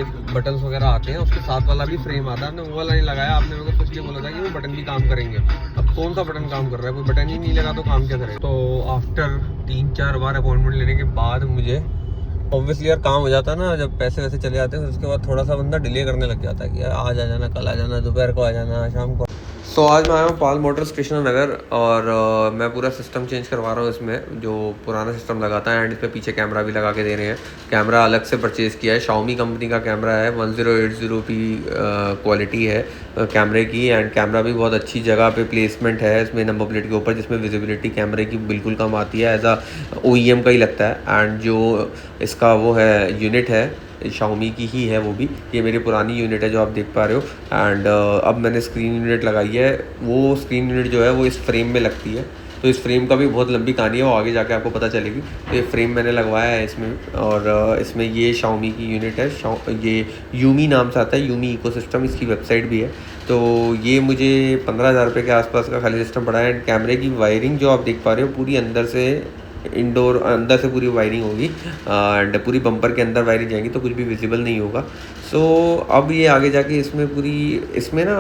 Buttons वगैरह आते हैं, उसके साथ वाला भी फ्रेम आता है। आपने वो वाला नहीं लगाया, आपने मेरे को इसलिए बोला था कि वो बटन भी काम करेंगे। अब कौन सा बटन काम कर रहा है, कोई बटन ही नहीं लगा तो काम क्या करेगा। तो आफ्टर 3-4 बार अपॉइंटमेंट लेने के बाद मुझे ऑब्वियसली यार काम हो जाता है ना, जब पैसे वैसे चले जाते हैं उसके बाद थोड़ा सा बंदा डिले करने लग जाता है कि यार आज आ जाना, कल आ जाना, दोपहर को आ जाना, शाम को। तो आज मैं आया हूँ पाल मोटर्स कृष्णा नगर और मैं पूरा सिस्टम चेंज करवा रहा हूँ इसमें, जो पुराना सिस्टम लगाता है। एंड इस पर पीछे कैमरा भी लगा के दे रहे हैं। कैमरा अलग से परचेज़ किया है, Xiaomi कंपनी का कैमरा है, 1080p क्वालिटी है कैमरे की। एंड कैमरा भी बहुत अच्छी जगह पे प्लेसमेंट है इसमें, नंबर प्लेट के ऊपर, जिसमें विजिबिलिटी कैमरे की बिल्कुल कम आती है, एज आ OEM का ही लगता है। एंड जो इसका वो है यूनिट है, Xiaomi की ही है वो भी। ये मेरी पुरानी यूनिट है जो आप देख पा रहे हो। एंड अब मैंने स्क्रीन यूनिट लगाई है। वो स्क्रीन यूनिट जो है वो इस फ्रेम में लगती है, तो इस फ्रेम का भी बहुत लंबी कहानी है, वो आगे जाके आपको पता चलेगी। तो ये फ्रेम मैंने लगवाया है इसमें, और इसमें ये Xiaomi की यूनिट है। ये यूमी नाम से आता है, यूमी इकोसिस्टम, इसकी वेबसाइट भी है। तो ये मुझे 15,000 रुपये के आसपास का खाली सिस्टम पड़ा है। एंड कैमरे की वायरिंग जो आप देख पा रहे हो पूरी अंदर से, इंडोर अंदर से पूरी वायरिंग होगी एंड पूरी बम्पर के अंदर वायरिंग जाएंगी, तो कुछ भी विजिबल नहीं होगा। सो अब ये आगे जाके इसमें ना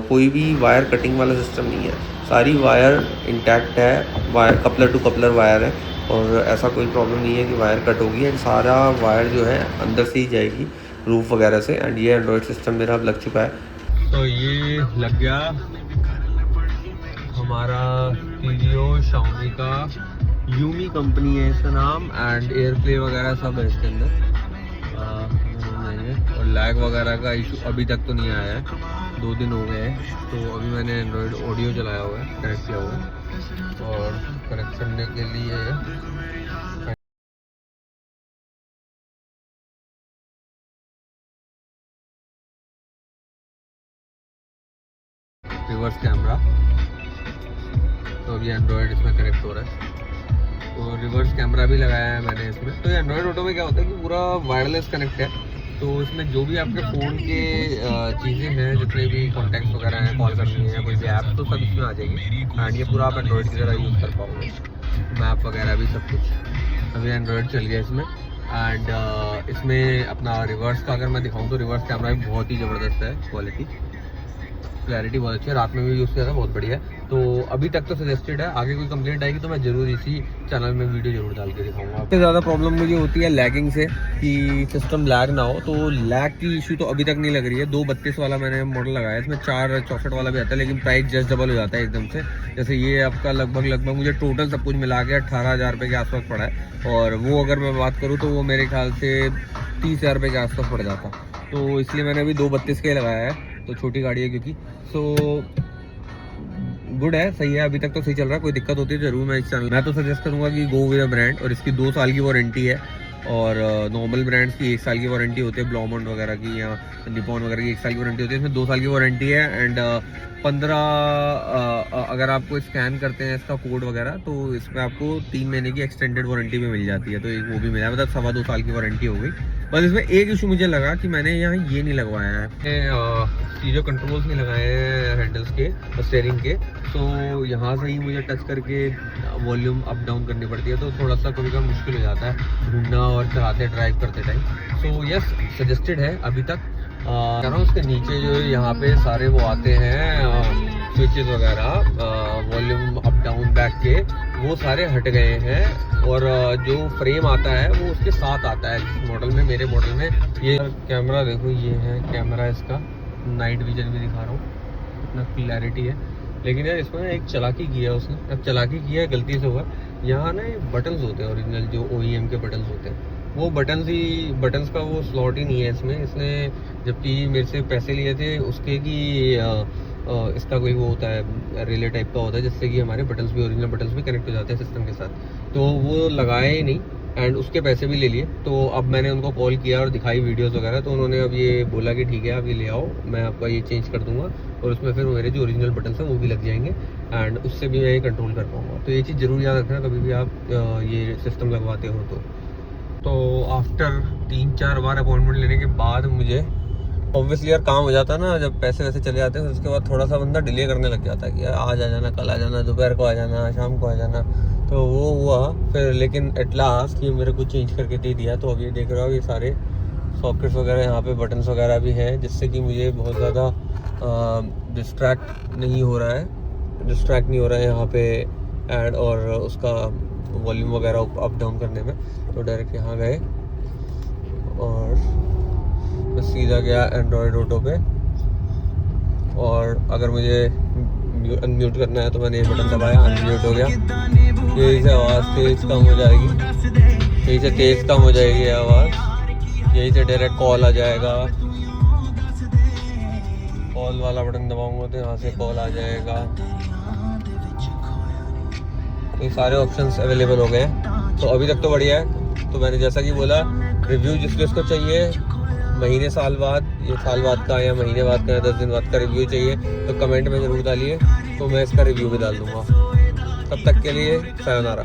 कोई भी वायर कटिंग वाला सिस्टम नहीं है, सारी वायर इंटैक्ट है, wire coupler to coupler wire है, और ऐसा कोई प्रॉब्लम नहीं है कि वायर कट होगी। एंड सारा वायर जो है अंदर से ही जाएगी रूफ वगैरह से। एंड ये एंड्रॉयड सिस्टम मेरा अब लग चुका है। तो ये लग गया हमारा टीवीओ Xiaomi का, यूमी कंपनी है इसका नाम। एंड एयरप्ले वगैरह सब है इसके अंदर। और लैग वगैरह का इशू अभी तक तो नहीं आया है, 2 दिन हो गए हैं। तो अभी मैंने एंड्रॉयड ऑडियो चलाया हुआ है, कनेक्ट किया हुआ है, और कनेक्ट करने के लिए रिवर्स कैमरा। तो अभी एंड्रॉयड इसमें कनेक्ट हो रहा है, तो रिवर्स कैमरा भी लगाया है मैंने इसमें। तो एंड्रॉयड ऑटो में क्या होता है कि पूरा वायरलेस कनेक्ट है, तो इसमें जो भी आपके फ़ोन के चीज़ें हैं, जितने भी कॉन्टैक्ट्स वगैरह हैं, कॉल करनी है, कोई भी ऐप, तो सब इसमें आ जाएगी। एंड ये पूरा आप एंड्रॉयड की तरह यूज़ कर पाओगे, मैप वगैरह भी सब कुछ। अभी एंड्रॉयड चल गया इसमें। एंड इसमें अपना रिवर्स का अगर मैं दिखाऊँ तो रिवर्स कैमरा भी बहुत ही ज़बरदस्त है, क्लैरिटी बहुत अच्छी है, रात में भी यूज़ किया था, बहुत बढ़िया है। तो अभी तक तो सजेस्टेड है, आगे कोई कंप्लेंट आएगी तो मैं ज़रूर इसी चैनल में वीडियो जरूर डाल के दिखाऊंगा। सबसे ज़्यादा प्रॉब्लम मुझे होती है लैगिंग से, कि सिस्टम लैग ना हो। तो लैग की इशू तो अभी तक नहीं लग रही है। 232 वाला मैंने मॉडल लगाया है, इसमें 464 वाला भी आता है, लेकिन प्राइस जस्ट डबल हो जाता है एकदम से। जैसे ये आपका लगभग मुझे टोटल सब कुछ मिला के 18,000 रुपये के आसपास पड़ा है, और वो अगर मैं बात करूँ तो वो मेरे ख्याल से 30,000 रुपये के आसपास पड़ जाता। तो इसलिए मैंने अभी 232 का ही लगाया है, तो छोटी गाड़ी है क्योंकि। सो गुड है, सही है, अभी तक तो सही चल रहा है। कोई दिक्कत होती है जरूर मैं तो सजेस्ट करूंगा कि गो विद अ ब्रांड। और इसकी 2 साल की वारंटी है, और नॉर्मल ब्रांड्स की 1 साल की वारंटी होती है, ब्लॉमंड वगैरह की या निपॉन वगैरह की 1 साल की वारंटी होती है। इसमें 2 साल की वारंटी है। एंड 15 अगर आपको स्कैन करते हैं इसका कोड वगैरह, तो इसमें आपको 3 महीने की एक्सटेंडेड वारंटी भी मिल जाती है, तो एक वो भी मिला, मतलब 2.25 साल की वारंटी हो गई। बस इसमें एक इशू मुझे लगा कि मैंने यहाँ ये नहीं लगवाया है, जो कंट्रोल्स नहीं लगाए हैं हैंडल्स के, स्टीयरिंग के। तो यहाँ से ही मुझे टच करके वॉल्यूम अप डाउन करनी पड़ती है, तो थोड़ा सा कभी कभी मुश्किल हो जाता है ढूंढना और चलाते ड्राइव करते टाइम। सो यस, सजेस्टेड है अभी तक। कह रहा हूँ उसके नीचे जो यहाँ पे सारे वो आते हैं स्विचेस वगैरह, वॉल्यूम अप डाउन बैक के, वो सारे हट गए हैं। और जो फ्रेम आता है वो उसके साथ आता है इस मॉडल में, मेरे मॉडल में। ये कैमरा देखो, ये है कैमरा, इसका नाइट विजन भी दिखा रहा हूँ, इतना क्लैरिटी है। लेकिन यार इसमें एक चालाकी की है उसने, अब चालाकी की है, गलती से हुआ। यहाँ ना बटन्स होते हैं ओरिजिनल, जो OEM के बटन्स होते हैं, वो बटन्स का वो स्लॉट ही नहीं है इसमें। इसने जबकि मेरे से पैसे लिए थे उसके कि इसका कोई वो होता है, रिले टाइप का होता है, जिससे कि हमारे बटन्स भी, ओरिजिनल बटन्स भी कनेक्ट हो जाते हैं सिस्टम के साथ। तो वो लगाए ही नहीं, एंड उसके पैसे भी ले लिए। तो अब मैंने उनको कॉल किया और दिखाई वीडियोस वगैरह, तो उन्होंने अब ये बोला कि ठीक है आप ये ले आओ, मैं आपका ये चेंज कर दूंगा, और उसमें फिर मेरे जो ओरिजिनल बटन्स हैं वो भी लग जाएंगे, एंड उससे भी मैं ये कंट्रोल कर पाऊँगा। तो ये चीज़ ज़रूर याद रखना कभी भी आप ये सिस्टम लगवाते हो तो आफ्टर 3-4 बार अपॉइंटमेंट लेने के बाद मुझे ऑब्वियसली यार काम हो जाता है ना, जब पैसे वैसे चले जाते हैं उसके बाद थोड़ा सा बंदा डिले करने लग जाता है कि यार आज आ जाना, कल आ जाना, दोपहर को आ जाना, शाम को आ जाना। तो वो हुआ फिर, लेकिन एट लास्ट ये मेरे को चेंज करके दे दिया। तो अब ये देख रहा हो, ये सारे सॉकेट्स वगैरह यहाँ पे बटन्स वगैरह भी हैं, जिससे कि मुझे बहुत ज़्यादा डिस्ट्रैक्ट नहीं हो रहा है यहाँ पे ऐड और उसका वॉल्यूम वगैरह अप डाउन करने में। तो डायरेक्ट यहाँ गए और मैं सीधा गया एंड्रॉयड ऑटो पे, और अगर मुझे अनम्यूट करना है तो मैंने ये बटन दबाया, अनम्यूट हो गया। यही से आवाज़ तेज़ कम हो जाएगी, यही से तेज़ कम हो जाएगी आवाज़, यही से डायरेक्ट कॉल आ जाएगा। कॉल वाला बटन दबाऊंगा तो यहाँ से कॉल आ जाएगा। ये सारे ऑप्शंस अवेलेबल हो गए हैं, तो अभी तक तो बढ़िया है। तो मैंने जैसा कि बोला, रिव्यू जिस जिसको चाहिए महीने साल बाद, ये साल बाद का या महीने बाद का या 10 दिन बाद का रिव्यू चाहिए तो कमेंट में ज़रूर डालिए, तो मैं इसका रिव्यू भी डाल दूँगा। तब तक के लिए सायोनारा।